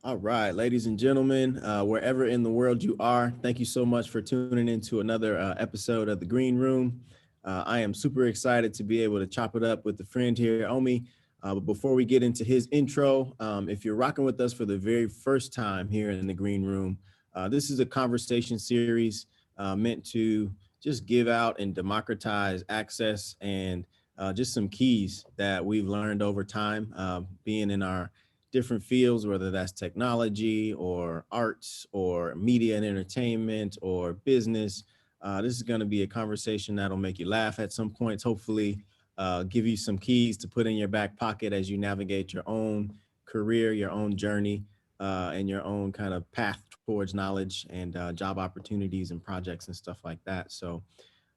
All right, ladies and gentlemen, wherever in the world you are, thank you so much for tuning into another episode of the Green Room. I am super excited to be able to chop it up with the friend here, Omi. But before we get into his intro, if you're rocking with us for the very first time here in the Green Room, this is a conversation series meant to just give out and democratize access and just some keys that we've learned over time being in our different fields, whether that's technology or arts or media and entertainment or business. This is going to be a conversation that'll make you laugh at some points, hopefully, give you some keys to put in your back pocket as you navigate your own career, your own journey, and your own kind of path towards knowledge and job opportunities and projects and stuff like that. So,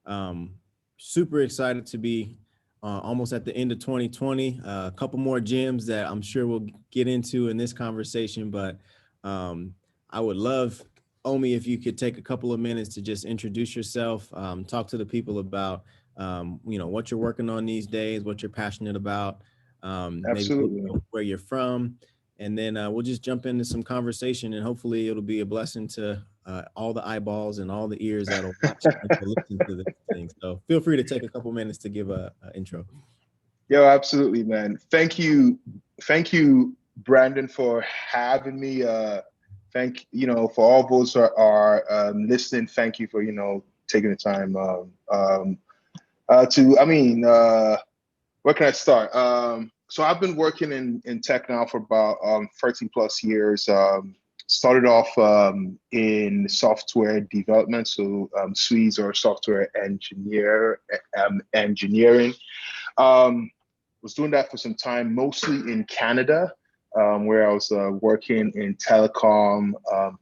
um, super excited to be almost at the end of 2020. A couple more gems that I'm sure we'll get into in this conversation, but um, I would love, Omi, if you could take a couple of minutes to just introduce yourself, talk to the people about, what you're working on these days, what you're passionate about, maybe Absolutely. where you're from, and then we'll just jump into some conversation, and hopefully it'll be a blessing to all the eyeballs and all the ears that'll watch and to listen to this thing. So feel free to take a couple minutes to give a intro. Yo, absolutely, man. Thank you, Brandon, for having me. For all those who are listening. Thank you for taking the time to. Where can I start? So I've been working in tech now for about 13 plus years. Started off in software development, so SWEs or engineering. Um, was doing that for some time, mostly in Canada, where I was working in telecom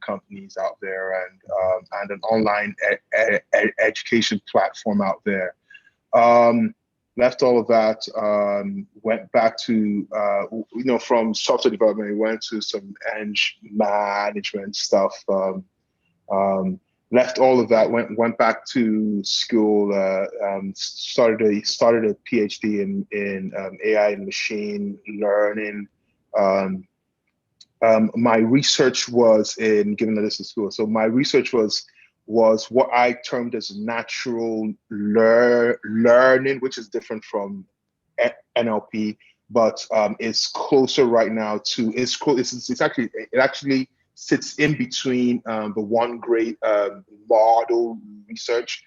companies out there and an online education platform out there. Um, Left all of that, went back to, from software development, went to some eng management stuff. Um, Left all of that, went back to school, started a PhD in AI and machine learning. Um, my research was in, given that this is school, so my research was what I termed as natural learning, which is different from NLP, but it's closer right now to it actually sits in between the one grade model research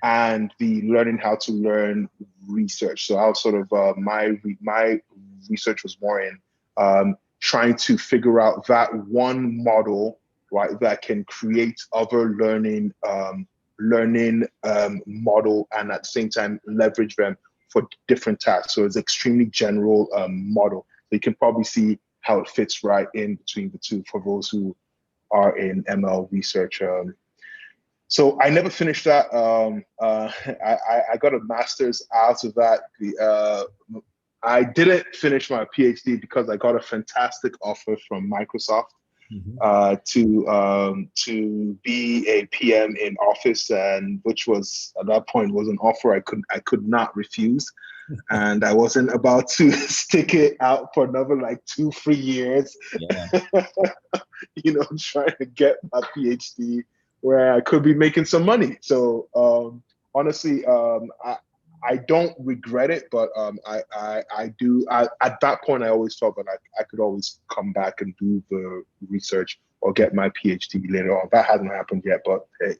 and the learning how to learn research. So I was sort of my research was more in trying to figure out that one model, right, that can create other learning model and at the same time leverage them for different tasks. So it's extremely general model. So you can probably see how it fits right in between the two for those who are in ML research. So I never finished that. I got a master's out of that. I didn't finish my PhD because I got a fantastic offer from Microsoft Mhm. to be a PM in office, and which was at that point was an offer I could not refuse, and I wasn't about to stick it out for another like 2 3 years, Yeah. trying to get my PhD where I could be making some money. So honestly, I don't regret it, but I do. At that point, I always thought that I could always come back and do the research or get my PhD later on. That hasn't happened yet, but hey,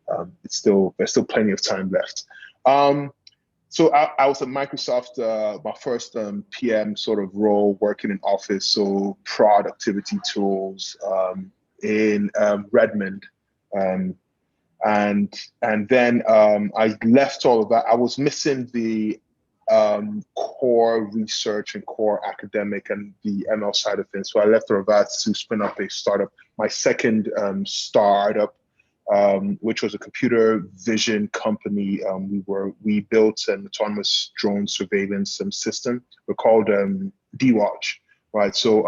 there's still plenty of time left. Um, so I was at Microsoft, my first PM sort of role, working in office, so productivity tools in Redmond. Um, and then I left all of that. I was missing the core research and core academic and the ML side of things. So I left all of that to spin up a startup. My second startup, which was a computer vision company. We built an autonomous drone surveillance system. We're called D-Watch, right? So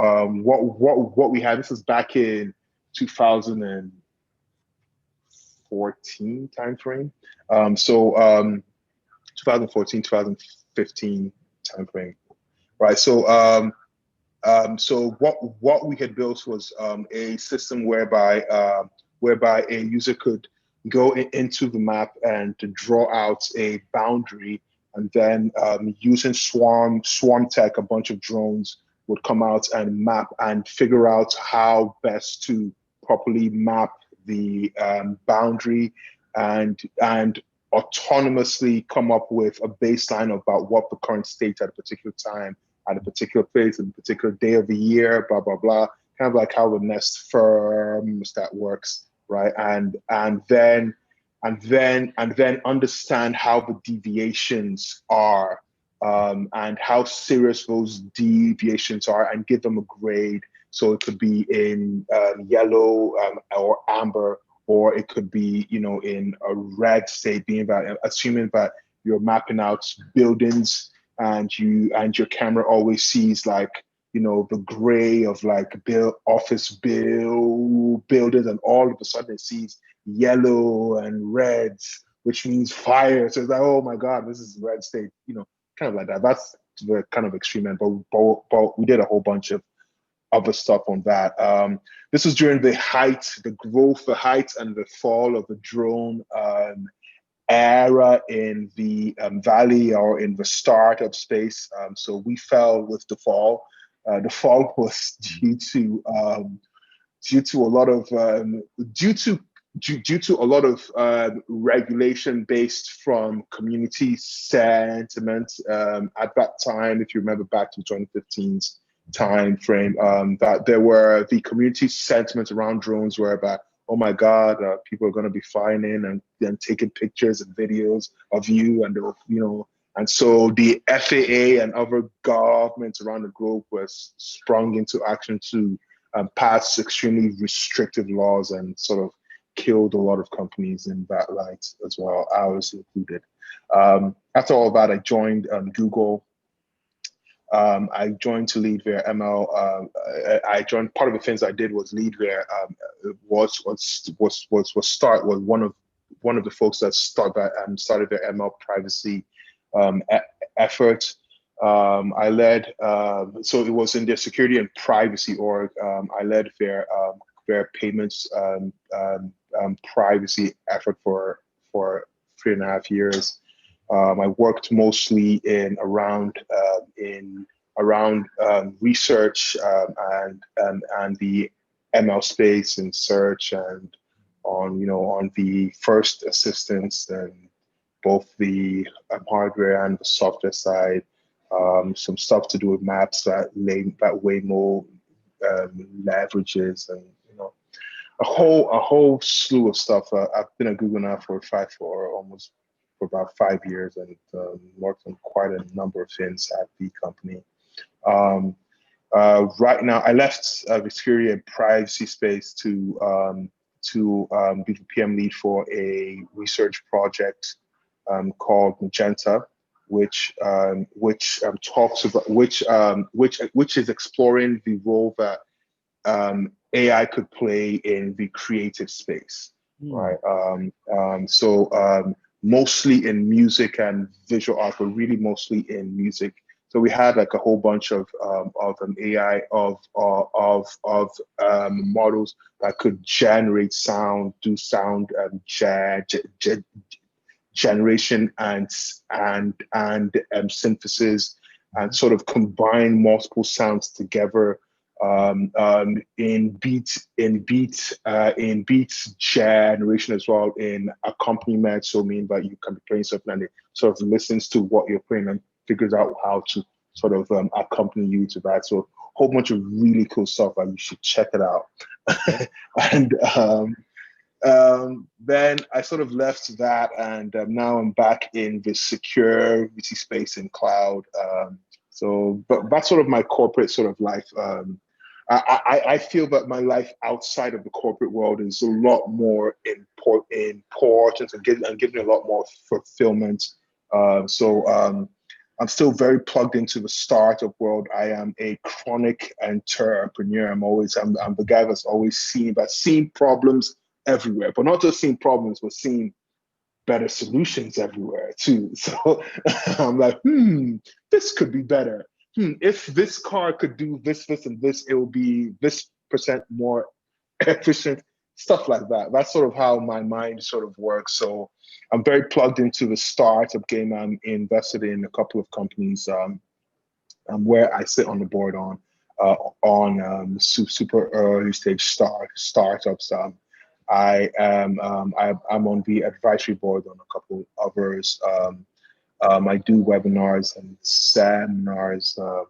what we had. This is back in 2014 timeframe. So 2014, 2015 timeframe, right? So So what we had built was a system whereby a user could go into the map and to draw out a boundary, and then using swarm tech, a bunch of drones would come out and map and figure out how best to properly map the boundary and autonomously come up with a baseline about what the current state at a particular time, at a particular place, at a particular day of the year, blah blah blah. Kind of like how the Nest thermostat works, right? And then understand how the deviations are, and how serious those deviations are, and give them a grade. So it could be in yellow or amber, or it could be, in a red state, being that, assuming that you're mapping out buildings, and your camera always sees, like, the gray of like office buildings, and all of a sudden it sees yellow and reds, which means fire. So it's like, oh my God, this is red state, kind of like that. That's the kind of extreme end, but we did a whole bunch of other stuff on that. This was during the height, the height and the fall of the drone era in the valley, or in the startup space. So we fell with the fall. The fall was due to a lot of due to a lot of regulation based from community sentiment at that time. If you remember back to 2015's time frame, that there were the community sentiment around drones were about, oh my God, people are going to be flying in and taking pictures and videos of you, and and so the FAA and other governments around the globe was sprung into action to pass extremely restrictive laws, and sort of killed a lot of companies in that light as well, ours included. After all that, I joined Google. I joined to lead their ML. I joined. Part of the things I did was lead their was one of the folks that started their ML privacy effort. I led. So it was in their security and privacy org. I led their payments privacy effort for 3.5 years. I worked mostly in around research and the ML space and search, and on the first assistance, and both the hardware and the software side. Some stuff to do with maps that Waymo leverages, and a whole slew of stuff. I've been at Google now for about 5 years, and worked on quite a number of things at the company. Right now, I left the security and privacy space to be the PM lead for a research project called Magenta, which talks about which is exploring the role that AI could play in the creative space, right? Mostly in music and visual art, but really mostly in music. So we had like a whole bunch of AI models that could generate sound, do sound generation and synthesis, and sort of combine multiple sounds together in beat generation as well, in accompaniment. So mean that you can be playing something and it sort of listens to what you're playing and figures out how to sort of accompany you to that. So a whole bunch of really cool stuff, and you should check it out. And then I sort of left that, and now I'm back in the security space in cloud. But that's sort of my corporate sort of life. I feel that my life outside of the corporate world is a lot more important and giving a lot more fulfillment. I'm still very plugged into the startup world. I am a chronic entrepreneur. I'm the guy that's always seeing problems everywhere, but not just seeing problems, but seeing better solutions everywhere too. So I'm like, this could be better. if this car could do this, this, and this, it will be this percent more efficient, stuff like that. That's sort of how my mind sort of works. So I'm very plugged into the startup game. I'm invested in a couple of companies where I sit on the board on super early stage startups. I'm on the advisory board on a couple others. I do webinars and seminars to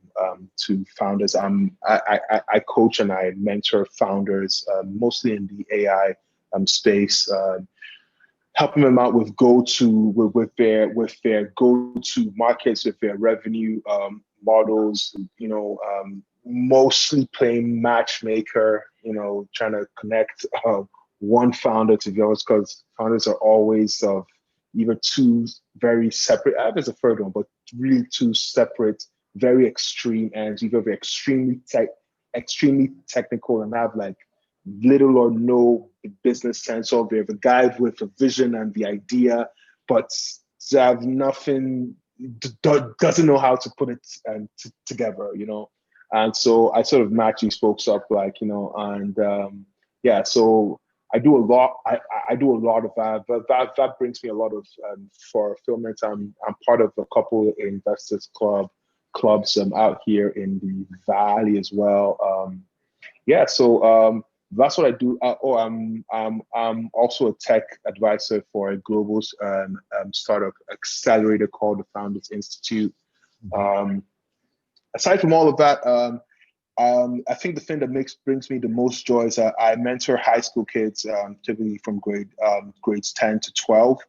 founders. I coach and I mentor founders, mostly in the AI space, helping them out with with their go-to markets, with their revenue models. Mostly playing matchmaker. Trying to connect one founder to the others, because founders are always of either two very separate, there's a third one, but really two separate, very extreme ends. Either they're extremely technical and have like little or no business sense, or they're the guy with a vision and the idea, but they have nothing, doesn't know how to put it together. And so I sort of match these folks up, and yeah, so I do a lot. I do a lot of that. That brings me a lot of fulfillment. I'm part of a couple investors clubs out here in the Valley as well. Yeah, so that's what I do. I'm also a tech advisor for a global startup accelerator called the Founders Institute. Aside from all of that, I think the thing that brings me the most joy is that I mentor high school kids, typically from grades 10 to 12,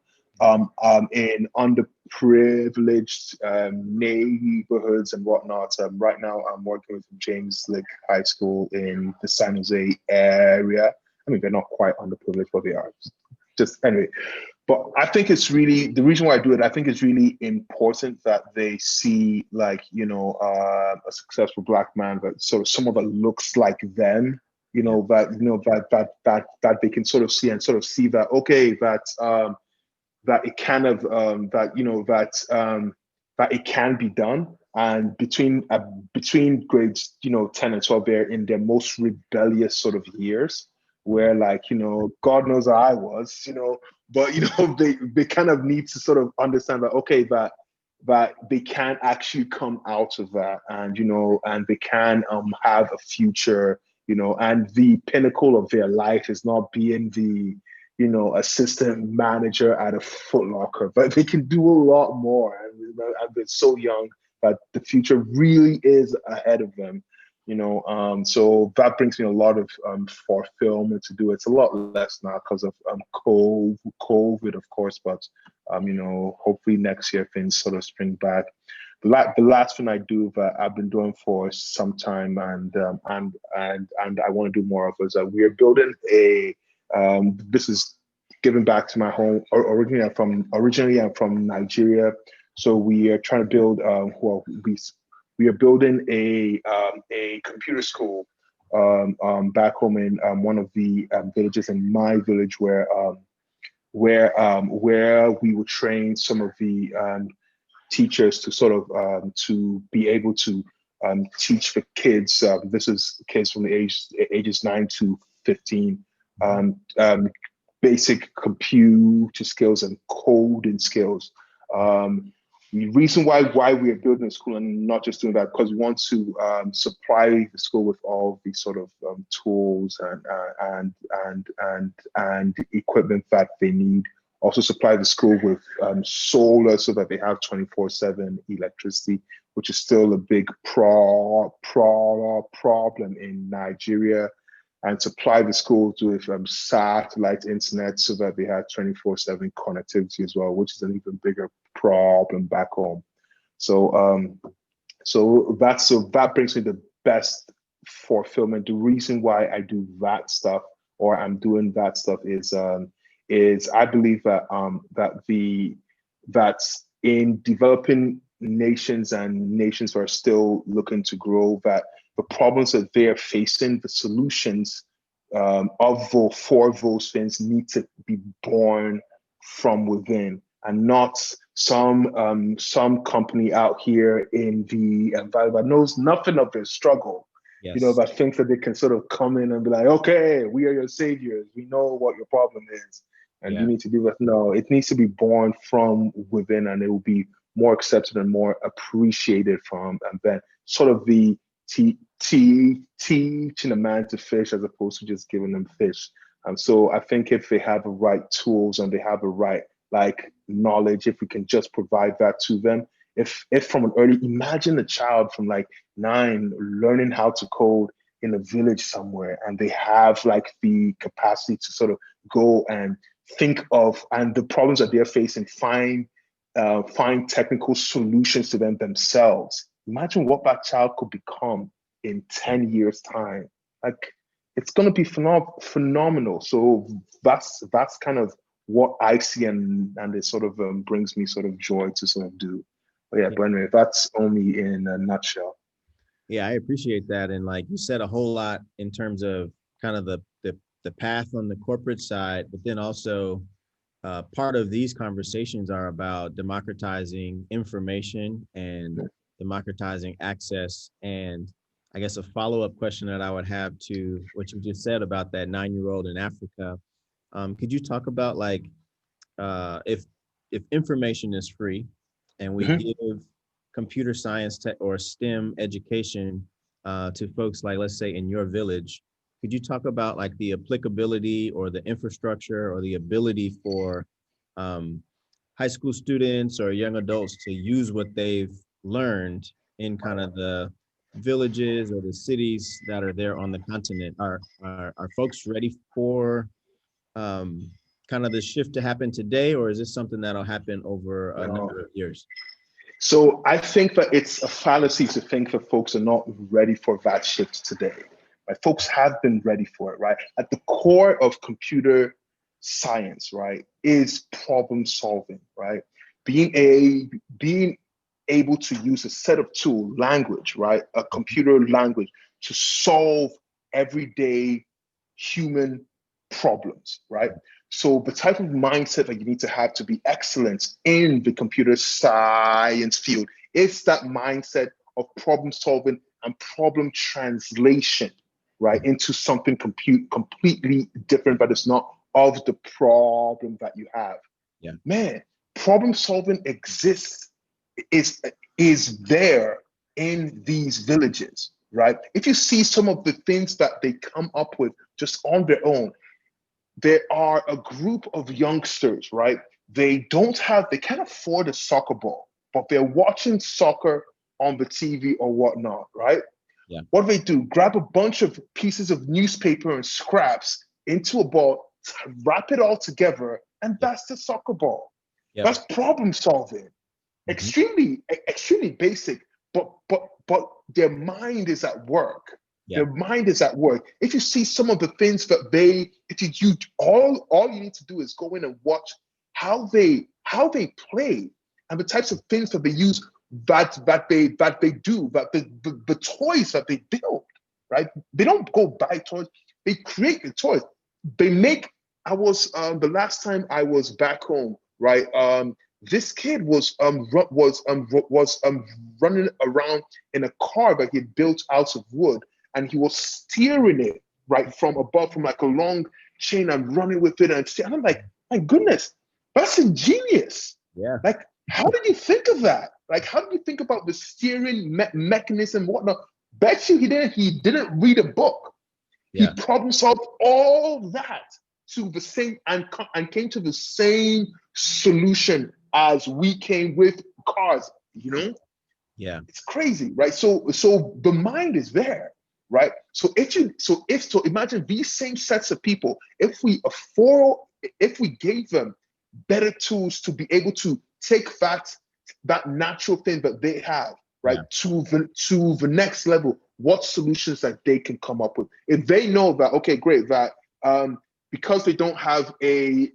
in underprivileged neighborhoods and whatnot. Right now, I'm working with James Lick High School in the San Jose area. I mean, they're not quite underprivileged, but they are. Just anyway. But I think it's really, the reason why I do it, I think it's really important that they see, a successful Black man that sort of someone that looks like them, that they can sort of see that, okay, that it kind of that it can be done. And between grades 10 and 12, they're in their most rebellious sort of years, where God knows how I was, but they kind of need to sort of understand that, okay, that they can actually come out of that, and they can have a future, and the pinnacle of their life is not being the assistant manager at a Foot Locker, but they can do a lot more. And they're so young that the future really is ahead of them. So that brings me a lot of fulfillment to do. It's a lot less now because of COVID, of course, but hopefully next year things sort of spring back. The last thing I do that I've been doing for some time, and I want to do more of, is that we are building a. This is giving back to my home. Originally I'm from Nigeria, so we are trying to build. We are building a computer school back home in one of the villages in my village, where we would train some of the teachers to sort of to be able to teach the kids. This is kids from the ages 9 to 15. Basic computer skills and coding skills. The reason why we are building a school and not just doing that, because we want to supply the school with all the sort of tools and equipment that they need. Also supply the school with solar so that they have 24/7 electricity, which is still a big problem in Nigeria. And supply the schools with satellite internet so that they have 24/7 connectivity as well, which is an even bigger problem back home. So that brings me the best fulfillment. The reason why I do that stuff, or I'm doing that stuff, is I believe that in developing nations and nations who are still looking to grow, that the problems that they're facing, the solutions for those things need to be born from within. and not some company out here in the environment that knows nothing of their struggle. Yes. But thinks that they can sort of come in and be like, okay, we are your saviors. We know what your problem is, and you Yeah. need to do that. No, it needs to be born from within, and it will be more accepted and more appreciated from, and then sort of the teaching a man to fish as opposed to just giving them fish. And so I think if they have the right tools and they have the right like knowledge, if we can just provide that to them, if from an early, imagine a child from like 9 learning how to code in a village somewhere, and they have like the capacity to sort of go and think of and the problems that they're facing, find technical solutions to them themselves. Imagine what that child could become in 10 years time. Like, it's going to be phenomenal. So that's kind of what I see, and it sort of brings me sort of joy to sort of do. But yeah, Yeah. but anyway, that's Omi in a nutshell. Yeah, I appreciate that. And like you said a whole lot in terms of kind of the path on the corporate side, but then also part of these conversations are about democratizing information and democratizing access. And I guess a follow-up question that I would have to what you just said about that 9-year-old in Africa, could you talk about like if information is free and we Mhm. give computer science or STEM education to folks like, let's say, in your village, could you talk about like the applicability or the infrastructure or the ability for um, high school students or young adults to use what they've learned in kind of the villages or the cities that are there on the continent? Are folks ready for um, kind of the shift to happen today, or is this something that'll happen over a No. number of years? So I think that it's a fallacy to think that folks are not ready for that shift today. Right? Folks have been ready for it, right? At the core of computer science, right, is problem solving, right? Being able to use a set of tool, language, right, a computer language to solve everyday human problems, right? So the type of mindset that you need to have to be excellent in the computer science field is that mindset of problem solving and problem translation, right, into something completely different, but it's not of the problem that you have. Yeah. Man, problem solving exists, is is there in these villages, right? If you see some of the things that they come up with just on their own, there are a group of youngsters, right? They can't afford a soccer ball, but they're watching soccer on the TV or whatnot, right? Yeah. What do they do? Grab a bunch of pieces of newspaper and scraps into a ball, wrap it all together, and Yep. that's the soccer ball. Yep. That's problem solving. Mm-hmm. Extremely basic, but their mind is at work. Yeah. Their mind is at work. If you see some of the things that they, if you all you need to do is go in and watch how they play and the types of things that they use, that they do, that the toys that they build, right? They don't go buy toys, they create the toys. They make I was the last time I was back home, right? This kid was running around in a car that he had built out of wood, and he was steering it right from above, from like a long chain, and running with it. And I'm like, my goodness, that's ingenious. Yeah. Like, how did you think of that? Like, how did you think about the steering mechanism, whatnot? Bet you he didn't. He didn't read a book. He Yeah. problem solved all that to the same, and came to the same solution as we came with cars. Yeah. It's crazy, right? So the mind is there, right? So imagine these same sets of people, if we gave them better tools to be able to take that natural thing that they have, right, Yeah. to the next level, what solutions that they can come up with. If they know that, okay, great, that because they don't have a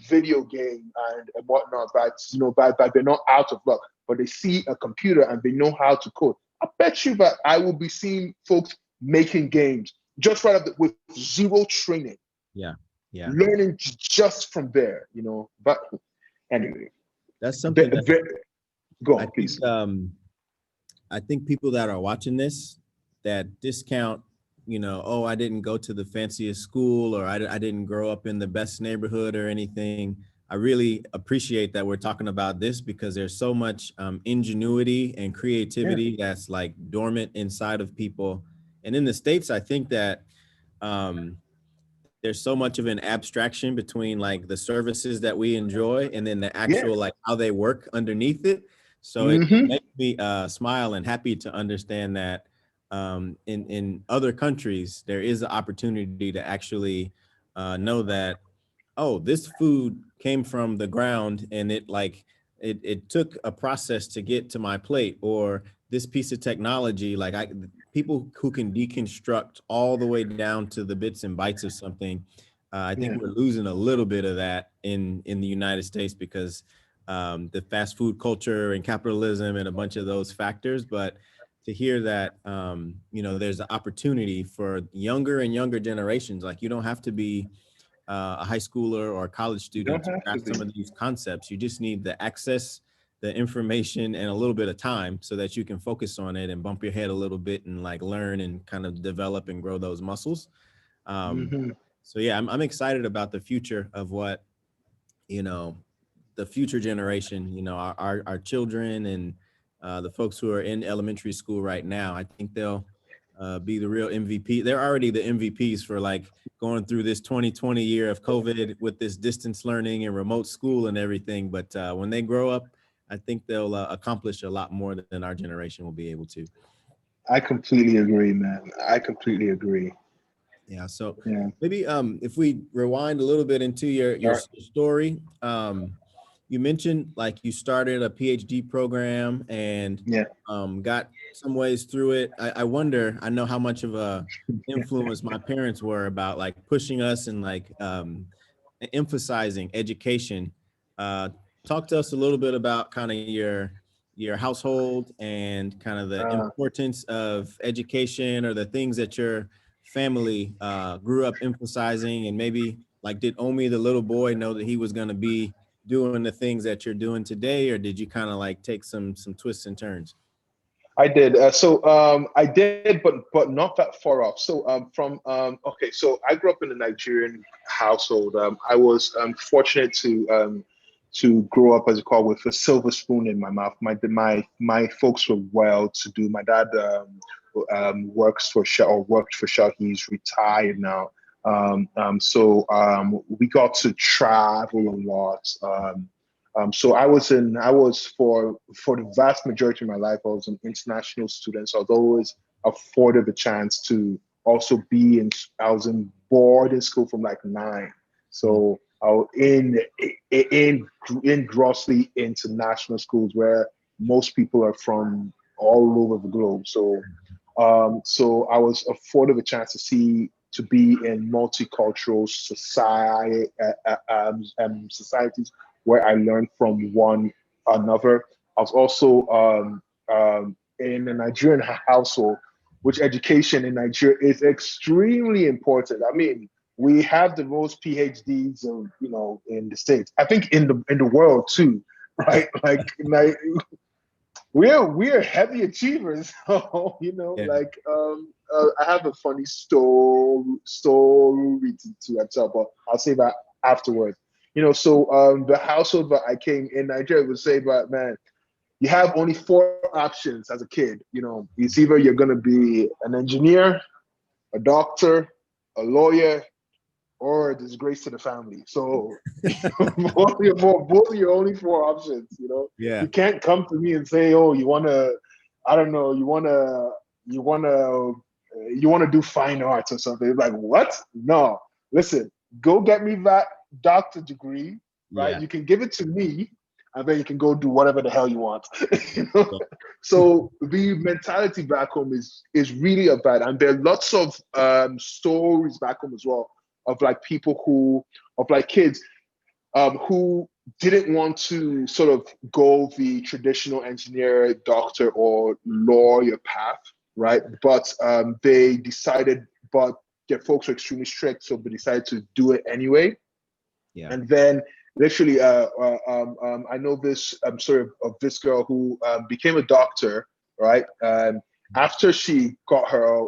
video game and whatnot, that they're not out of luck, but they see a computer and they know how to code. I bet you that I will be seeing folks making games just right up with zero training, Yeah. Yeah. learning just from there. But anyway. That's something that Go I on, please. I think people that are watching this that discount, oh, I didn't go to the fanciest school, or I didn't grow up in the best neighborhood or anything. I really appreciate that we're talking about this, because there's so much ingenuity and Yeah, creativity that's like dormant inside of people. And in the States, I think that um, there's so much of an abstraction between like the services that we enjoy and then the yeah. actual like how they work underneath it. So it Mm-hmm. makes me smile and happy to understand that in other countries there is an opportunity to actually know that, oh, this food came from the ground and it like it took a process to get to my plate, or this piece of technology, like people who can deconstruct all the way down to the bits and bytes of something. I think Yeah, we're losing a little bit of that in the United States, because the fast food culture and capitalism and a bunch of those factors. But to hear that, there's an opportunity for younger and younger generations. Like, you don't have to be a high schooler or a college you student don't to have to grasp be. some of these concepts. You just need the access, the information, and a little bit of time so that you can focus on it and bump your head a little bit and like learn and kind of develop and grow those muscles. Um, Mm-hmm. so yeah, I'm excited about the future of what, you know, the future generation, our children and the folks who are in elementary school right now. I think they'll be the real MVP. They're already the MVPs for like going through this 2020 year of COVID with this distance learning and remote school and everything. But when they grow up, I think they'll accomplish a lot more than our generation will be able to. I completely agree, man. I completely agree. Yeah. So Yeah. maybe if we rewind a little bit into your All right. story, you mentioned like you started a PhD program and Yeah. got some ways through it. I wonder, I know how much of a Yeah. influence my parents were about like pushing us and like emphasizing education. Uh, Talk to us a little bit about kind of your household and kind of the Uh, importance of education, or the things that your family grew up emphasizing, and maybe like, did Omi the little boy know that he was going to be doing the things that you're doing today, or did you kind of like take some twists and turns? I did. I did, but not that far off. So from okay, so I grew up in a Nigerian household. I was fortunate to grow up, as you call, with a silver spoon in my mouth. My folks were well to do. My dad works for Shell, or worked for Shell. He's retired now. We got to travel a lot. So I was for the vast majority of my life, I was an international student. So I was always afforded the chance to also be in, I was in boarding school from like 9. Mm. So I was in grossly international schools where most people are from all over the globe. So I was afforded a chance to be in multicultural societies where I learned from one another. I was also in a Nigerian household, which education in Nigeria is extremely important. I mean, we have the most PhDs, in the States. I think in the world too, right? Like we're heavy achievers. So, Yeah. I have a funny story to tell, but I'll say that afterwards. The household that I came in Nigeria would say, but man, you have only 4 options as a kid. It's either you're gonna be an engineer, a doctor, a lawyer, or a disgrace to the family. So both are your only 4 options. Yeah. You can't come to me and say, "Oh, you wanna, I don't know, you wanna do fine arts or something." It's like, what? No, listen, go get me that doctor degree, right? Yeah. You can give it to me, and then you can go do whatever the hell you want. you know? Yeah. So the mentality back home is really a bad, and there are lots of stories back home as well of like people of like kids who didn't want to sort of go the traditional engineer, doctor, or lawyer path, right? But they decided, but their folks were extremely strict, so they decided to do it anyway. Yeah. And then literally, I know this sort of this girl who became a doctor, right? After she got her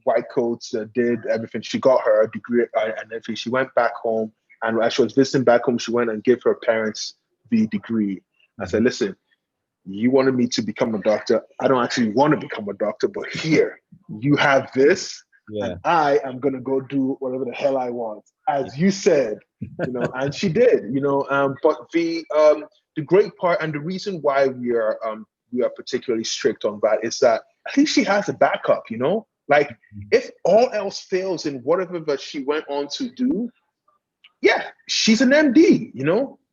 white coats, did everything, she got her degree and everything. She went back home, and as she was visiting back home, she went and gave her parents the degree. I said, listen, you wanted me to become a doctor. I don't actually want to become a doctor, but here, you have this, Yeah. and I am gonna go do whatever the hell I want, as you said, and she did, But the great part and the reason why we are particularly strict on that is that at least she has a backup, Like if all else fails in whatever that she went on to do, yeah, she's an MD,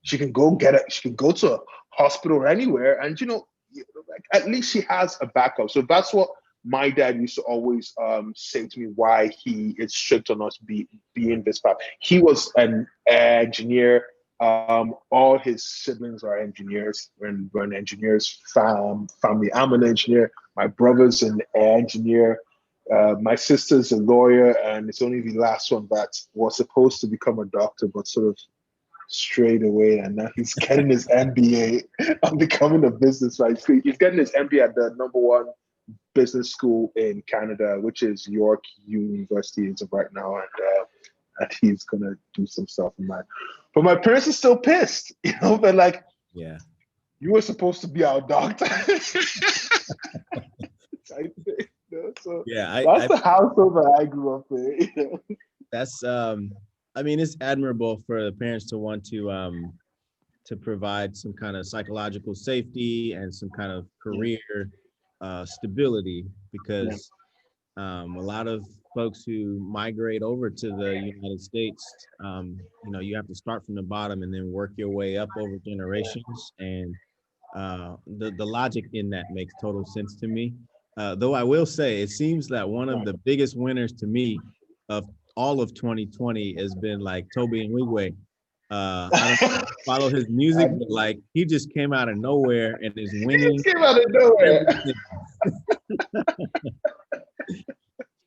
She can go get it. She can go to a hospital or anywhere, and like at least she has a backup. So that's what my dad used to always say to me. Why he is strict on us being this path. He was an engineer. All his siblings are engineers. We're an engineers family. I'm an engineer. My brother's an engineer. My sister's a lawyer, and it's only the last one that was supposed to become a doctor, but sort of strayed away. And now he's getting his MBA and becoming a business. Right, he's getting his MBA at the number one business school in Canada, which is York University as of right now, and he's gonna do some stuff in that. But my parents are still pissed, They're like, Yeah. you were supposed to be our doctor. So Yeah. that's the household that I grew up in. That's I mean, it's admirable for the parents to want to provide some kind of psychological safety and some kind of career stability, Yeah. because a lot of folks who migrate over to the United States, you have to start from the bottom and then work your way up over generations. And the logic in that makes total sense to me. Though I will say, it seems that one of the biggest winners to me of all of 2020 has been like Toby and Wigway. I don't follow his music, but like he just came out of nowhere and is winning Came out of nowhere. everything.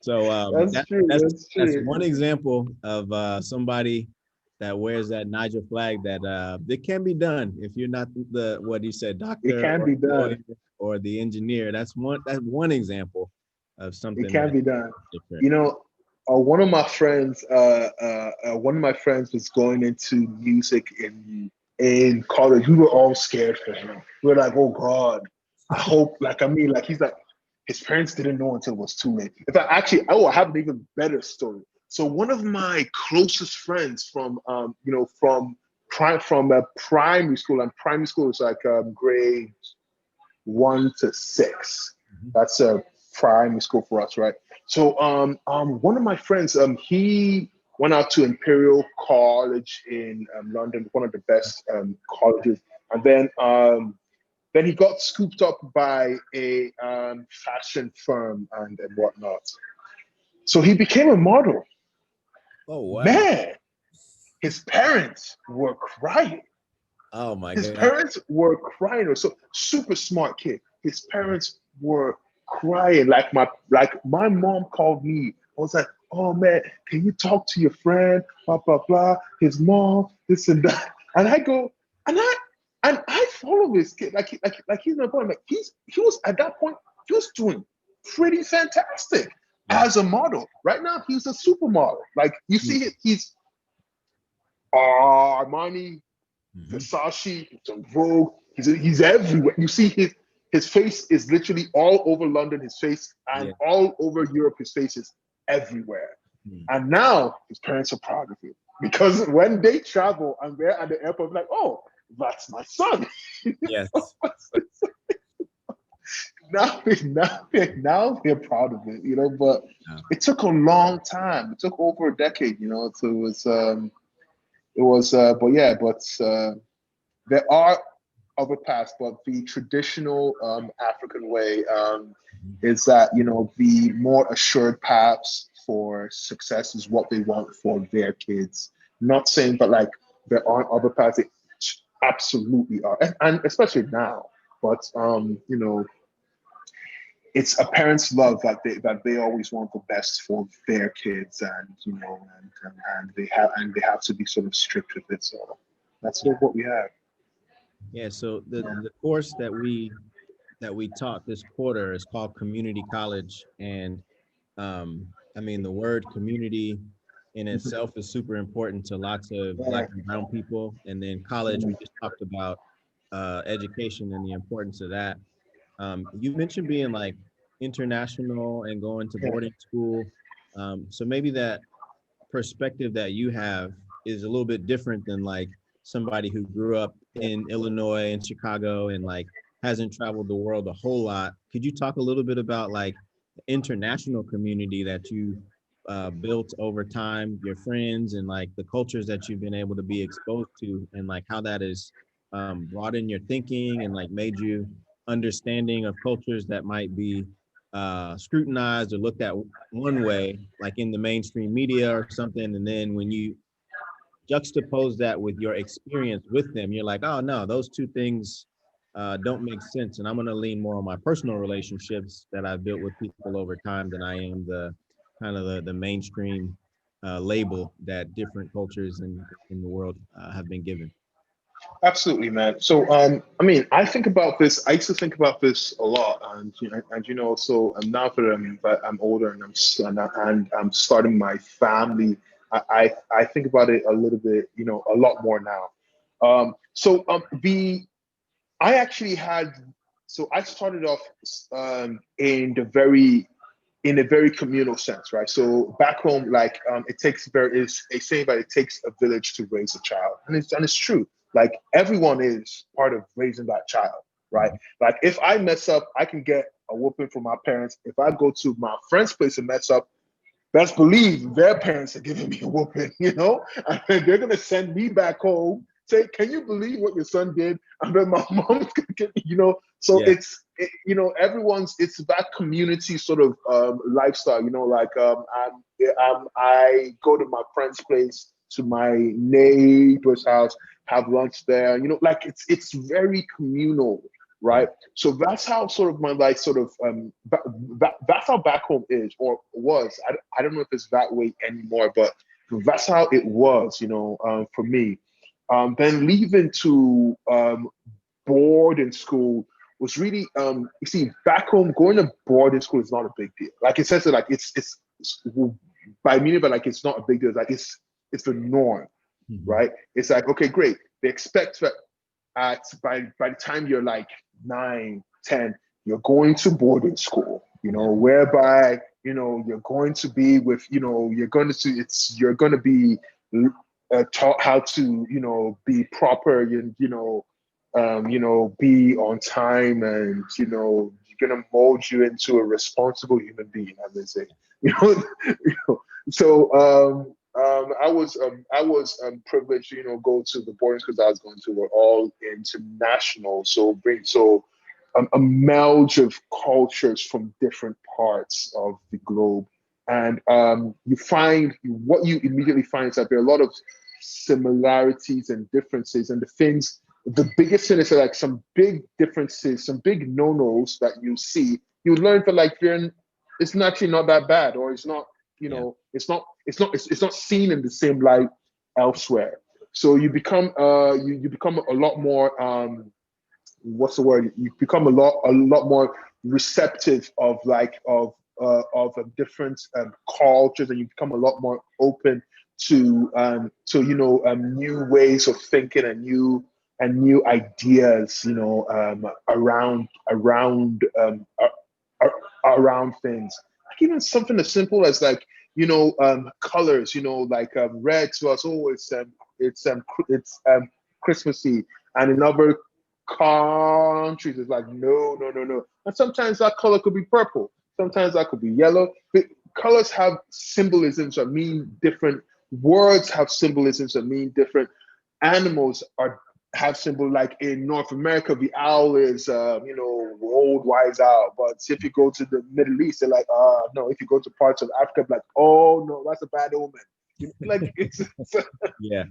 So That's true. That's that's true. one example of somebody that wears that Niger flag that it can be done if you're not the what he said It doctor can or be lawyer done. or the engineer. That's one example of It something can that's be done. different. You know, one of my friends was going into music in college. We were all scared for him. We were like, oh God, I hope. Like he's like, his parents didn't know until it was too late. In fact, actually, I have an even better story. So one of my closest friends from primary school, and primary school is like grade 1 to 6. Mhm. That's a primary school for us, right? So one of my friends, he went out to Imperial College in London, one of the best colleges, and then he got scooped up by a fashion firm and whatnot. So he became a model. Oh wow! Man, his parents were crying. Oh my His God! parents were crying. So super smart kid. His parents were crying. Like my mom called me. I was like, oh man, can you talk to your friend? Blah blah blah. His mom, this and that. And I go, and I follow this kid. Like he's my boy. Like he was at that point, he was doing pretty fantastic Yeah. as a model. Right now, he's a supermodel. Like you Mm. see, he's Armani, Mhm. Versace, it's on Vogue. He's everywhere. You see his face is literally all over London. His face and Yeah. all over Europe. His face is everywhere. Mm. And now his parents are proud of him because when they travel and they're at the airport, like, oh, that's my son. Yes. Now they're proud of it, But Yeah. it took a long time. It took over a decade, So but yeah, there are other paths, but the traditional African way Mhm. is that the more assured paths for success is what they want for their kids. Not saying, but like there aren't other paths. They absolutely are, and especially now. But it's a parent's love that they always want the best for their kids, and and they have to be sort of strict with it. So. That's sort of what we have. Yeah. So the course that we taught this quarter is called community college, and I mean the word community in Mhm. itself is super important to lots of Black Yeah. and brown people. And then college, we just talked about education and the importance of that. You mentioned being like international and going to Yeah. boarding school. So maybe that perspective that you have is a little bit different than like somebody who grew up Yeah. in Illinois and Chicago and like hasn't traveled the world a whole lot. Could you talk a little bit about like the international community that you built over time, your friends and like the cultures that you've been able to be exposed to, and like how that has broadened your thinking and like made you understanding of cultures that might be scrutinized or looked at one way, like in the mainstream media or something, and then when you juxtapose that with your experience with them, you're like, oh no, those two things don't make sense. And I'm going to lean more on my personal relationships that I've built with people over time than I am the kind of the mainstream label that different cultures in the world have been given. Absolutely, man. So, I mean, I think about this. I used to think about this a lot, and so now that I'm older and and I'm starting my family, I think about it a little bit, a lot more now. The I actually had, so I started off in a very communal sense, right? So back home, like it takes very is a saying that it takes a village to raise a child, and it's true. Like everyone is part of raising that child, right? Mhm. Like if I mess up, I can get a whooping from my parents. If I go to my friend's place and mess up, best believe their parents are giving me a whooping, and they're gonna send me back home. Say, can you believe what your son did? And then my mom's gonna get me. So Yeah. everyone's it's that community sort of lifestyle. Like I go to my friend's place, to my neighbor's house, have lunch there. Like it's very communal, Yeah. right? So that's how sort of my life sort of that's how back home is or was. I don't know if it's that way anymore, but that's how it was, for me. Then leaving to boarding school was really you see back home going to boarding school is not a big deal. Like it says it like it's by meaning, but like it's not a big deal. It's like it's the norm, Mhm. right? It's like okay, great. They expect that by the time you're like 9, 10, you're going to boarding school, Yeah. whereby, you're going to be with, you're going to be taught how to, be proper and, be on time and, you're going to mold you into a responsible human being, as they say, you know, so, I was privileged to go to the boarding schools I was going to were all international, so a melge of cultures from different parts of the globe, and you find what you immediately find is that there are a lot of similarities and differences, and the biggest thing is that, like some big differences, some big no-nos that you see, you learn that like it's actually not that bad, or it's not Yeah. it's not seen in the same light elsewhere. So you become a lot more what's the word? You become a lot more receptive of different cultures, and you become a lot more open to new ways of thinking and new ideas, around things. Like even something as simple as like colors. Like red to us, oh, it's Christmassy, and in other countries it's like no, no, no, no. And sometimes that color could be purple, sometimes that could be yellow. But colors have symbolisms that mean different. Words have symbolisms that mean different. Animals are have symbol, like in North America, the owl is old wise owl. But if you go to the Middle East, they're like, no. If you go to parts of Africa, like, oh no, that's a bad omen. Like it's Yeah.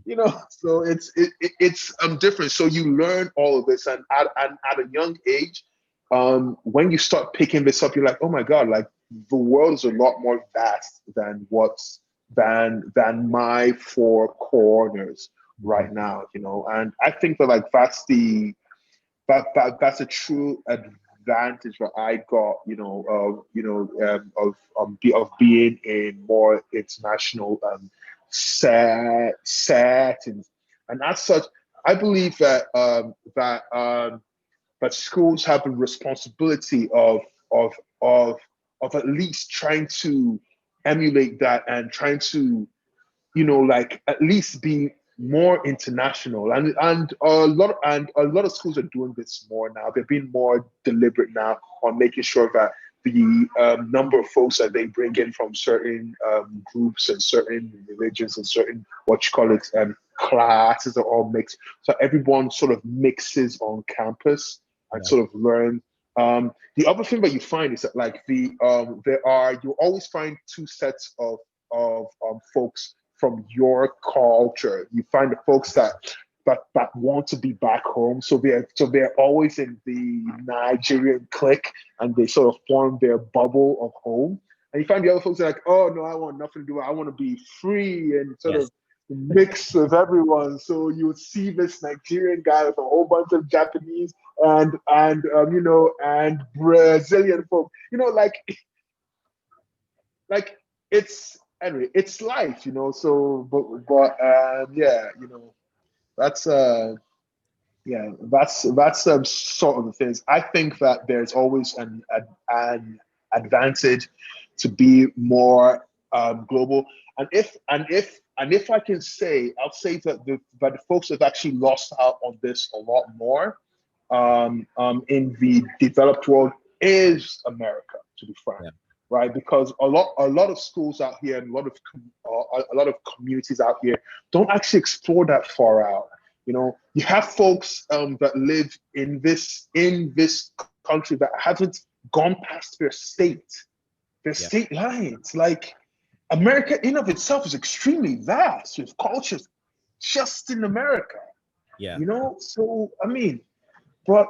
so it's different. So you learn all of this, and at a young age, when you start picking this up, you're like, oh my god, like the world is a lot more vast than my four corners. right now, and I think that like that's a true advantage that I got, of being in more international settings, and as such, I believe that schools have a responsibility of of of at least trying to emulate that and trying to like at least be more international, and a lot of schools are doing this more now. They're being more deliberate now on making sure that the number of folks that they bring in from certain groups and certain religions and certain what you call it classes are all mixed, so everyone sort of mixes on campus and Yeah. sort of learn. The other thing that you find is that like you always find two sets of folks from your culture. You find the folks that want to be back home, so they're always in the Nigerian clique, and they sort of form their bubble of home. And you find the other folks that are like, oh no, I want nothing to do. I want to be free and sort Yes. of mix with everyone. So you would see this Nigerian guy with a whole bunch of Japanese and Brazilian folk. Like it's anyway, it's life, so but yeah, that's that's sort of the things. I think that there's always an advantage to be more global. And if I can say, I'll say that the folks have actually lost out on this a lot more in the developed world is America, to be frank, Yeah. right? Because a lot of schools out here and a lot of communities out here don't actually explore that far out. You have folks that live in this country that haven't gone past their Yeah. state lines. Like America, in of itself, is extremely vast with cultures just in America. Yeah. So I mean, but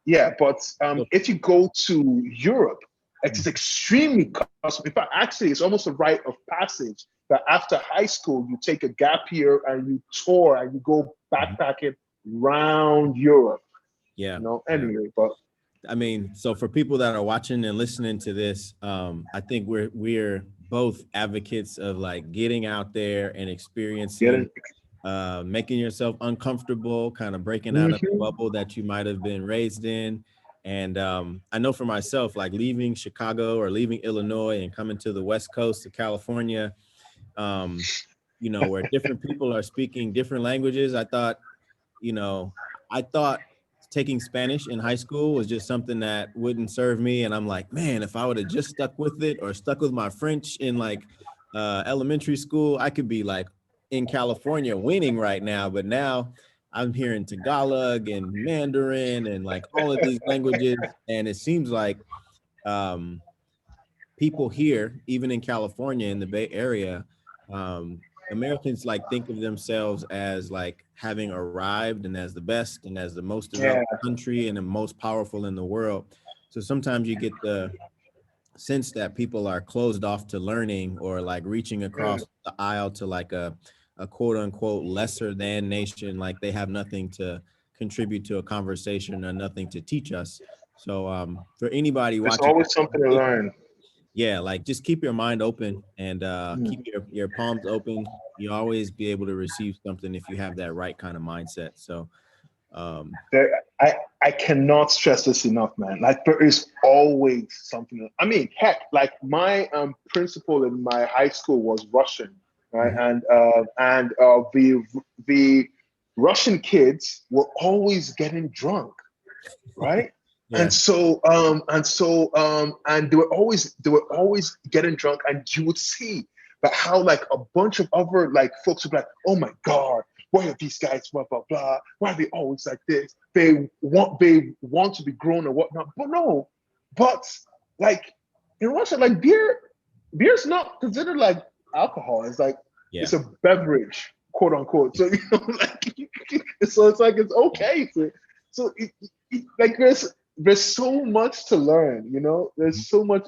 yeah, but So, if you go to Europe, it mm, is extremely custom. In fact, actually, it's almost a rite of passage that after high school, you take a gap year and you tour and you go mhm. backpacking around Europe. Yeah. Yeah. Anyway, but I mean, so for people that are watching and listening to this, I think we're both advocates of like getting out there and experiencing, getting making yourself uncomfortable, kind of breaking out of the mhm. bubble that you might have been raised in. And I know for myself, like leaving Chicago or leaving Illinois and coming to the West Coast of California, um, where different people are speaking different languages. You know, I thought taking Spanish in high school was just something that wouldn't serve me. And I'm like, man, if I would have just stuck with it or stuck with my French in like elementary school, I could be like in California winning right now. But now I'm hearing Tagalog and Mandarin and like all of these languages. And it seems like um, people here, even in California, in the Bay Area, um, Americans like think of themselves as like having arrived and as the best and as the most Yeah, developed country and the most powerful in the world. So sometimes you get the sense that people are closed off to learning or like reaching yeah. across the aisle to like a quote unquote lesser than nation, like they have nothing to contribute to a conversation or nothing to teach us. So for anybody There's watching, always something to learn. yeah, like just keep your mind open and Mm. keep your palms open. You always be able to receive something if you have that right kind of mindset. So um I cannot stress this enough, man. Like there is always something. I mean, heck, like my principal in my high school was Russian, right? mhm, And the Russian kids were always getting drunk, right? yeah, And they were always getting drunk, and you would see that how like a bunch of other like folks would be like, oh my god, why are these guys blah blah blah? Why are they always like this? They want to be grown or whatnot, but no, but like in Russia, like beer's not considered like alcohol. It's like yeah, it's a beverage, quote unquote. So like so it's like it's okay. Like there's so much to learn. There's so much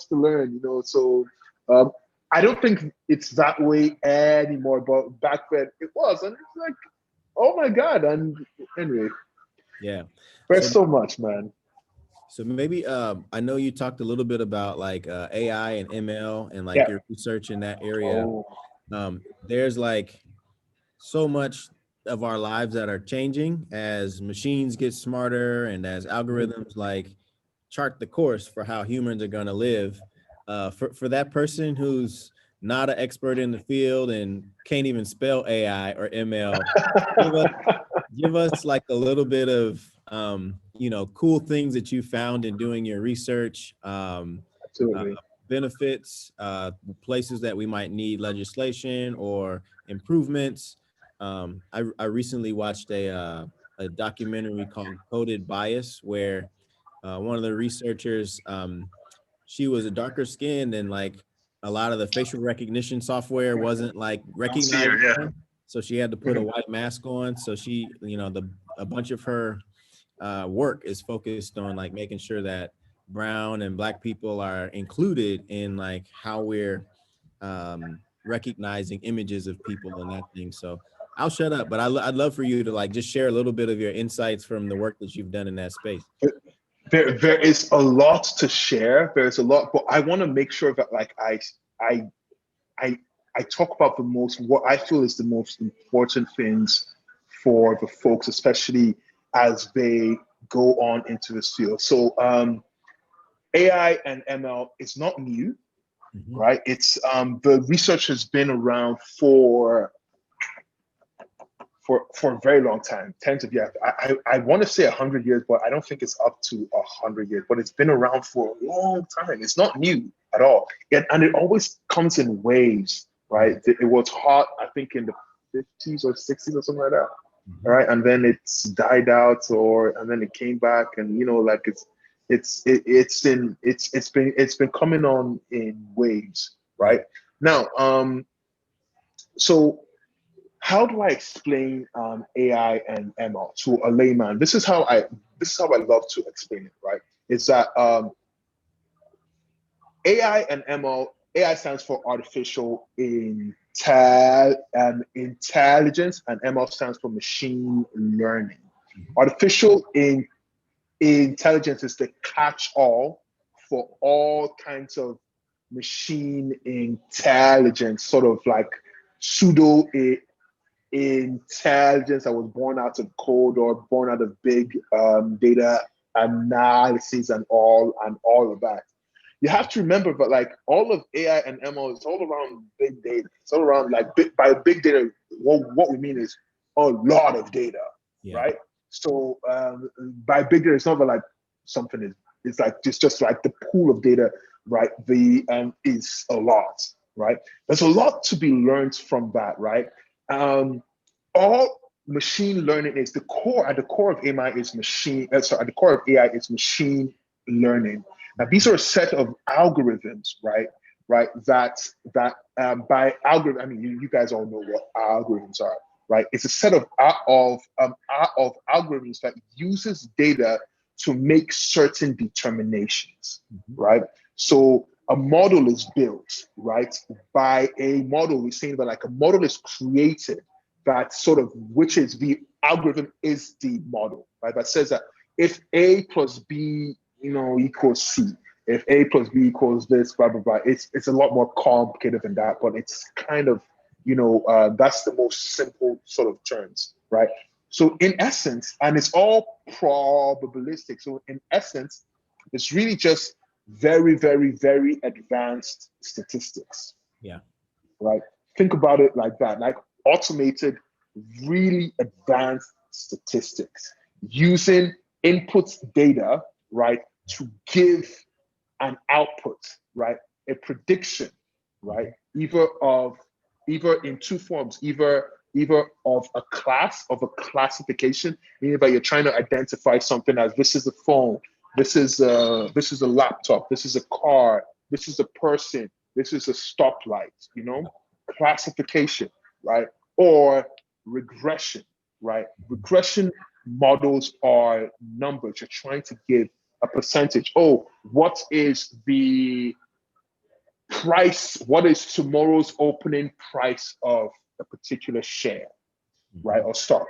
to learn. So um, I don't think it's that way anymore, but back then it was, and it's like, oh my god! And anyway, Yeah. there's So so much, man. so maybe I know you talked a little bit about like AI and ML and like Yeah. your research in that area. Oh, There's like so much of our lives that are changing as machines get smarter and as mhm. algorithms like chart the course for how humans are going to live. For that person who's not an expert in the field and can't even spell AI or ML, give us give us like a little bit of cool things that you found in doing your research, uh, Absolutely. benefits, places that we might need legislation or improvements. I recently watched a documentary called Coded Bias, where one of the researchers, she was a darker skinned and like a lot of the facial recognition software wasn't like See here, recognizing yeah. her. So she had to put a Mhm. white mask on. So she, a bunch of her work is focused on like making sure that brown and black people are included in like how we're recognizing images of people and that thing. So I'll shut up, but I'd love for you to like just share a little bit of your insights from the work that you've done in that space. There is a lot to share. There's a lot, but I want to make sure that like I I I talk about the most what I feel is the most important things for the folks, especially as they go on into this field. So AI and ML is not new, Mhm. right? It's the research has been around for a very long time, tens of years. I want to say 100 years, but I don't think it's up to 100 years. But it's been around for a long time. It's not new at all, and it always comes in waves, right? It was hot, I think, in the 50s or 60s or something like that, all Mhm. right? And then it's died out, and then it came back, and like it's been coming on in waves, Yeah. right? Now, so how do I explain AI and ML to a layman? This is how I love to explain it, right? Is that AI and ML, AI stands for intelligence, and ML stands for machine learning. Mhm. Artificial intelligence is the catch-all for all kinds of machine intelligence, sort of like pseudo intelligence that was born out of code or born out of big data analysis and all of that. You have to remember, but like all of AI and ML is all around big data. It's all around like by big data. What we mean is a lot of data, Yeah. right? So by big data, it's not like something is. It's like just like the pool of data, right? The is a lot, right? There's a lot to be learned from that, right? Um, all machine learning is the core. At the core of AI is machine. Sorry, at the core of AI is machine learning. Now, these are a set of algorithms, right? Right. By algorithm, I mean you guys all know what algorithms are, right? It's a set of algorithms that uses data to make certain determinations, Mhm. right? So a model is built, right? By a model, we're saying that like a model is created that sort of which is the algorithm is the model, right? That says that if A plus B, equals C, if A plus B equals this, blah blah blah. It's a lot more complicated than that, but it's kind of that's the most simple sort of terms, right? So in essence, and it's all probabilistic. So in essence, it's really just very, very, very advanced statistics, Yeah. right? Think about it like that, like automated, really advanced statistics using input data, right, to give an output, right, a prediction, right, Mhm. either in two forms, either of a class of a classification, meaning that you're trying to identify something as this is a phone, this is a laptop, this is a car, this is a person, this is a stoplight, classification, right? Or regression, right? Regression models are numbers. You're trying to give a percentage. Oh, what is the price, what is tomorrow's opening price of a particular share, right? Or stock,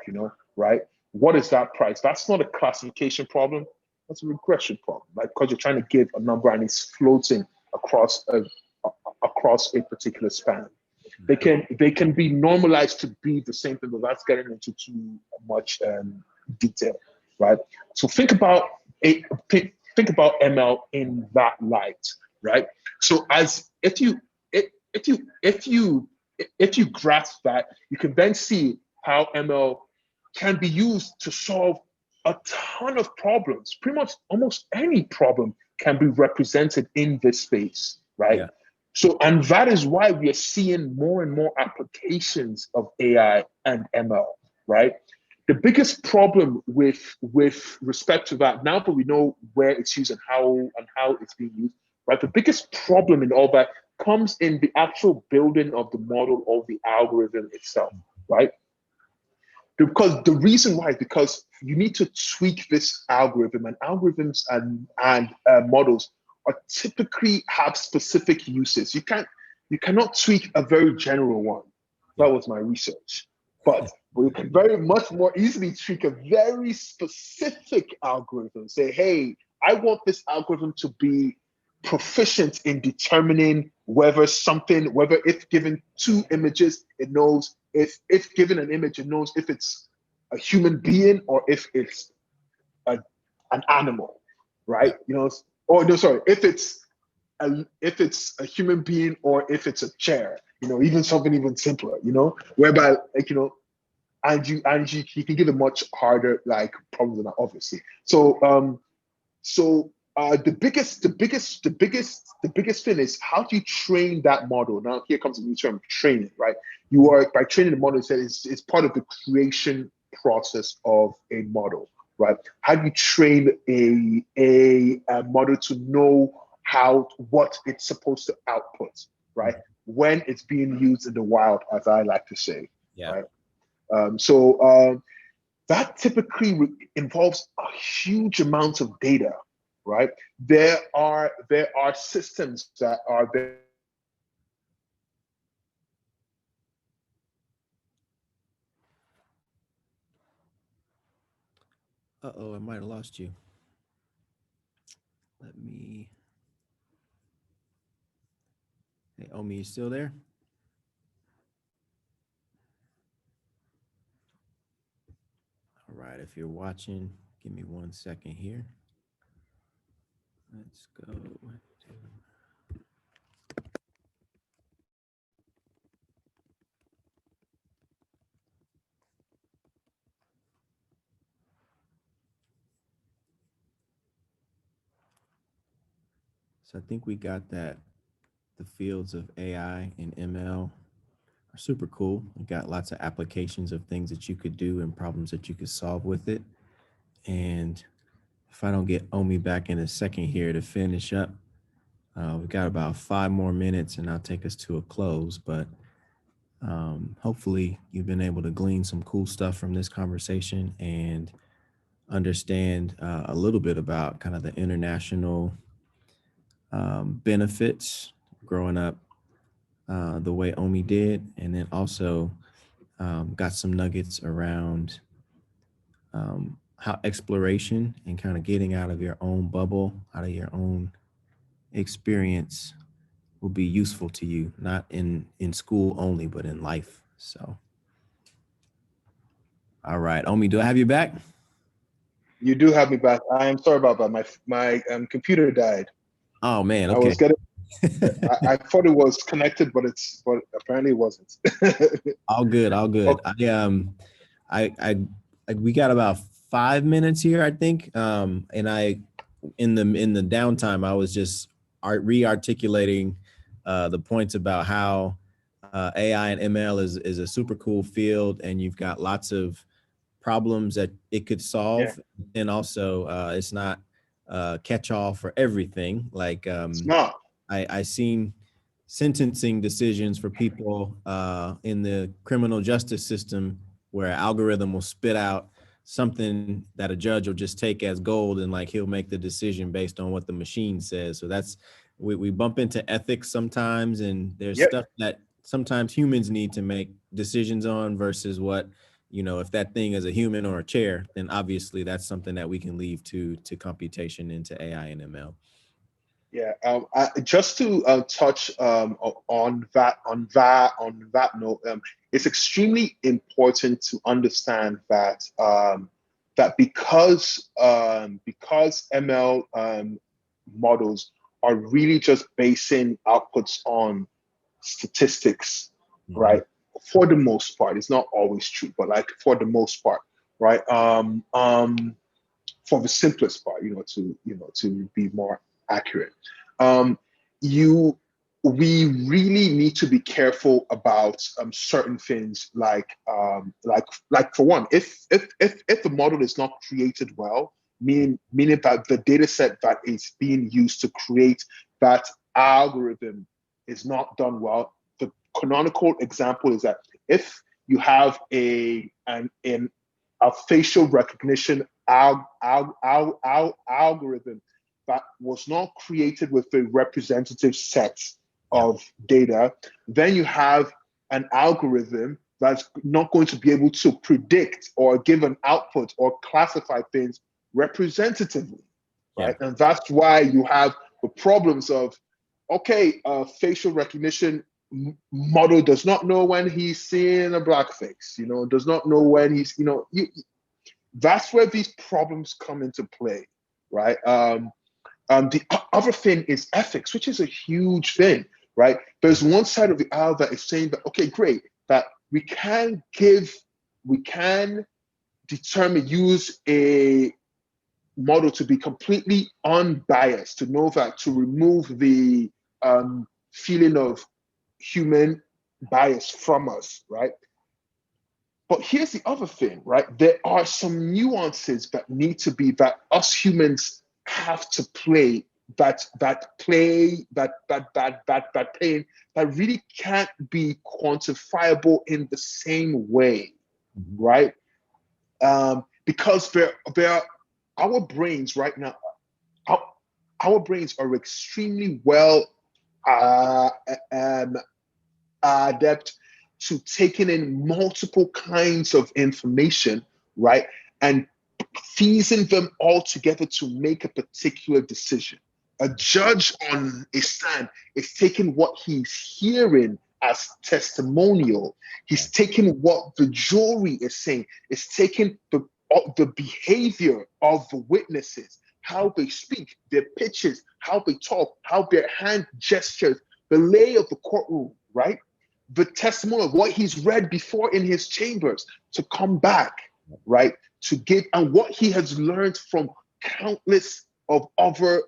right? What is that price? That's not a classification problem. That's a regression problem, right? Because you're trying to give a number and it's floating across across a particular span. They can be normalized to be the same thing, but that's getting into too much detail, right? So think about ML in that light, right? So as if you grasp that, you can then see how ML can be used to solve a ton of problems. Pretty much almost any problem can be represented in this space, right? Yeah. So, and that is why we are seeing more and more applications of AI and ML, right? The biggest problem with respect to that, now that we know where it's used and how it's being used, right? The biggest problem in all that comes in the actual building of the model or the algorithm itself, right? Because the reason why is because you need to tweak this algorithm, and algorithms and models are typically have specific uses. You cannot tweak a very general one. That was my research. But we can very much more easily tweak a very specific algorithm. Say, hey, I want this algorithm to be proficient in determining whether if given two images, it knows if given an image, it knows if it's a human being or if it's an animal, right? Or no, sorry, if it's a human being or if it's a chair, even something even simpler, whereby and you can give it much harder like problems than that, obviously. The biggest thing is how do you train that model? Now here comes a new term, training, right? You are by training the model, it's part of the creation process of a model, right? How do you train a model to know what it's supposed to output, right? When it's being used in the wild, as I like to say, right? That typically involves a huge amount of data, right? There are systems that are there. Uh-oh, I might have lost you. Let me. Hey, Omi, you still there? All right, if you're watching, give me 1 second here. Let's go. So I think we got that. The fields of AI and ML are super cool. We got lots of applications of things that you could do and problems that you could solve with it. And if I don't get Omi back in a second here to finish up, we've got about 5 more minutes and I'll take us to a close. But hopefully you've been able to glean some cool stuff from this conversation and understand a little bit about kind of the international benefits growing up the way Omi did, and then also got some nuggets around how exploration and kind of getting out of your own bubble, out of your own experience will be useful to you, not in school only, but in life. So, all right, Omi, do I have you back? You do have me back. I am sorry about that. My computer died. Oh man, I okay. was getting. I thought it was connected, but apparently it wasn't. All good, all good. Okay. We got about 5 minutes here, I think. And in the downtime, I was just re-articulating the points about how AI and ML is a super cool field, and you've got lots of problems that it could solve, and also it's not catch-all for everything. Like It's not. I seen sentencing decisions for people in the criminal justice system where an algorithm will spit out something that a judge will just take as gold, and like he'll make the decision based on what the machine says. So that's we bump into ethics sometimes, and there's Yep. stuff that sometimes humans need to make decisions on versus what, if that thing is a human or a chair, then obviously that's something that we can leave to computation, into AI and ML. Yeah, just to touch on that note, it's extremely important to understand that because ML models are really just basing outputs on statistics, Mhm. right? For the most part, it's not always true, but like for the most part, right? For the simplest part, to be more accurate. Um, you we really need to be careful about certain things like for one, if the model is not created well, meaning that the data set that is being used to create that algorithm is not done well. The canonical example is that if you have a facial recognition algorithm that was not created with a representative set Yeah. of data, then you have an algorithm that's not going to be able to predict or give an output or classify things representatively, Yeah. right? And that's why you have the problems of, okay, facial recognition model does not know when he's seeing a black face, does not know when he's, that's where these problems come into play, right? The other thing is ethics, which is a huge thing, right? There's one side of the aisle that is saying that, okay, great, that we can determine, use a model to be completely unbiased, to know that, to remove the feeling of human bias from us, right? But here's the other thing, right? There are some nuances that need to be, that us humans have to play, that really can't be quantifiable in the same way, Mhm. right? Because there our brains right now, our, our brains are extremely well uh, um, adept to taking in multiple kinds of information, right? And fusing them all together to make a particular decision. A judge on a stand is taking what he's hearing as testimonial. Yeah. He's taking what the jury is saying. It's taking the behavior of the witnesses, how they speak, their pitches, how they talk, how their hand gestures, the lay of the courtroom, right? The testimony of what he's read before in his chambers to come back, right? To give, and what he has learned from countless of other,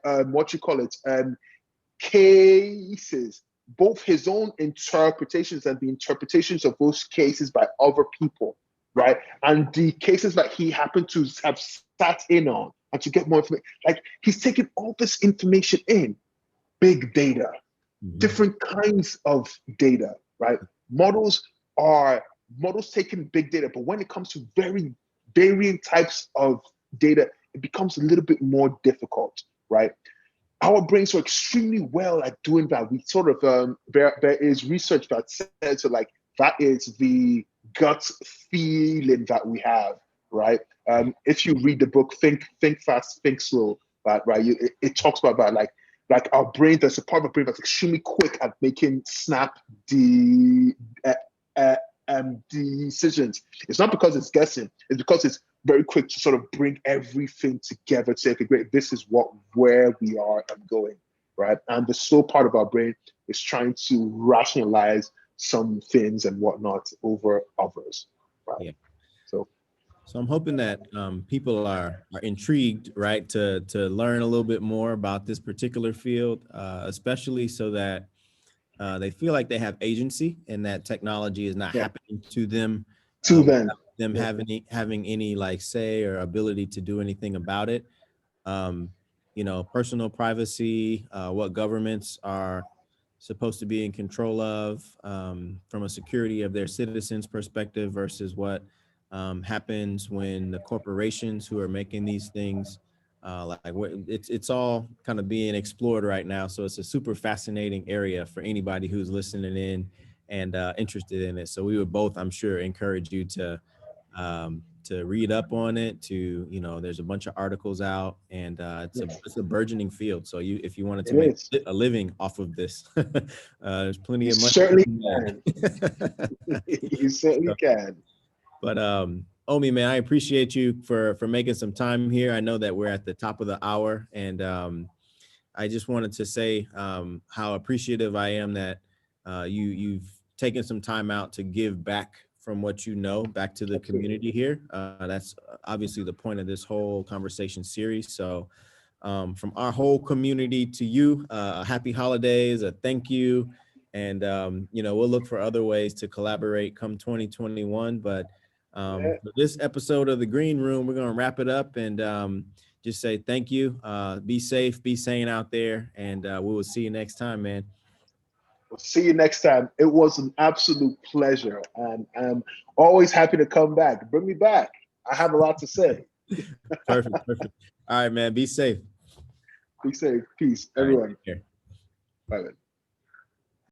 cases, both his own interpretations and the interpretations of those cases by other people, right? And the cases that he happened to have sat in on and to get more information. Like, he's taking all this information in, big data, Mhm. different kinds of data, right? Models are models taking big data, but when it comes to very varying types of data, it becomes a little bit more difficult, right? Our brains are extremely well at doing that. We sort of there is research that says that, like, that is the gut feeling that we have, right? If you read the book Think Fast, Think Slow, right, it talks about that, like our brain. There's a part of our brain that's extremely quick at making snap de uh, uh, decisions. It's not because it's guessing. It's because it's very quick to sort of bring everything together to say, okay, great, this is where we are and going, right? And the slow part of our brain is trying to rationalize some things and whatnot over others, right? Yeah. So So I'm hoping that people are intrigued, right, to learn a little bit more about this particular field, especially so that they feel like they have agency and that technology is not yeah, happening to them to them, without them yeah, having any like say or ability to do anything about it. Um, personal privacy, what governments are supposed to be in control of, from a security of their citizens perspective versus what happens when the corporations who are making these things It's all kind of being explored right now. So it's a super fascinating area for anybody who's listening in and interested in it. So we would both, I'm sure, encourage you to read up on it. There's a bunch of articles out, and Yes, it's a burgeoning field. So if you wanted to it make is. a living off of this, there's plenty You of money certainly to be can. made. You certainly can. But Omi, man, I appreciate you for making some time here. I know that we're at the top of the hour, and I just wanted to say how appreciative I am that you've taken some time out to give back from what you know back to the Absolutely. community here. That's obviously the point of this whole conversation series. So from our whole community to you, happy holidays, a thank you. And, we'll look for other ways to collaborate come 2021. But Yeah. for this episode of the Green Room, we're going to wrap it up and just say thank you. Be safe, be sane out there. And we will see you next time, man. We'll see you next time. It was an absolute pleasure. And I'm always happy to come back. Bring me back. I have a lot to say. Perfect. Perfect. All right, man. Be safe. Be safe. Peace, All right. everyone. Take care. Bye.